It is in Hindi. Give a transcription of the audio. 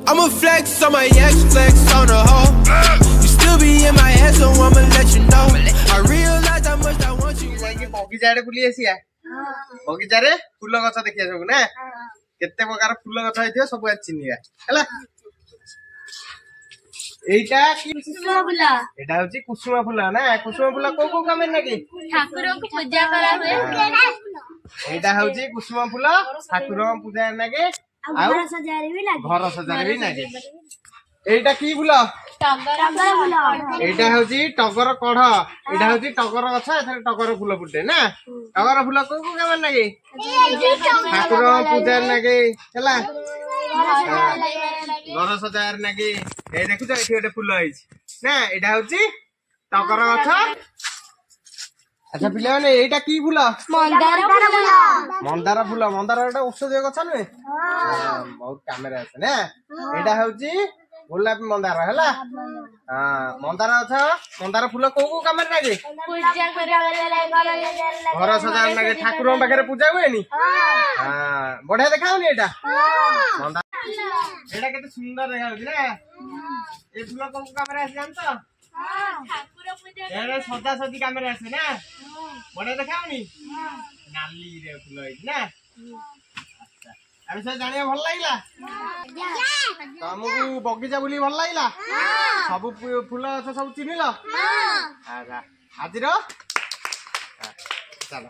I'ma flex on my ex, flex on the hoe. You still be in my head, so I'ma let you know. I realize how much I want you. बगीचा बुली आसिया बगीचा रे फूल गछ देखिया सब ना केते प्रकार फूल गछ होइथियो सब चिनिया हैला एटा की कुसुम फूल एटा होची कुसुम फूल ना कुसुम फूल को काम नाकी ठाकुर को पूजा करा हुए एटा होची कुसुम फूल ठाकुर पूजा नाकी घर सजारे भी लागे एटा की फूल टगर फूल एटा होची टगर कढ़ एटा होची टगर गछ एथरे टगर फूल फुटे ना टगर फूल को काम नाकी ठाकुर पूजा नाकी हैला घर सजार नाकी ए देखु एठी गोटे फूल आइछ ना एटा होची टगर गछ अच्छा पिले माने एटा की फूल मंदार फूल मंदार एटा औषधीय गछ ने हां बहुत कामेरा আছে ना एटा होची गोलापी मंदार हैला हां मंदार अच्छा मंदार फूल को काम नाकी पूजा करे घर सजार नाकी ठाकुर पाखरे पूजा हुए नी हां बढ़िया देखाउनी एटा मंदार एटा केते सुंदर देखाउची ना ए फूल को काम रे जान तो ठाकुर पूजा एटा सदा सदी काम रे आसे ना बढ़िया देखाउनी नाली रे फूल है ना अभी से जानिया भल लागिला तुमको बगीचा बुली भल लागिला सब फूल गछ सब चिनिल अच्छा हाजिर चलो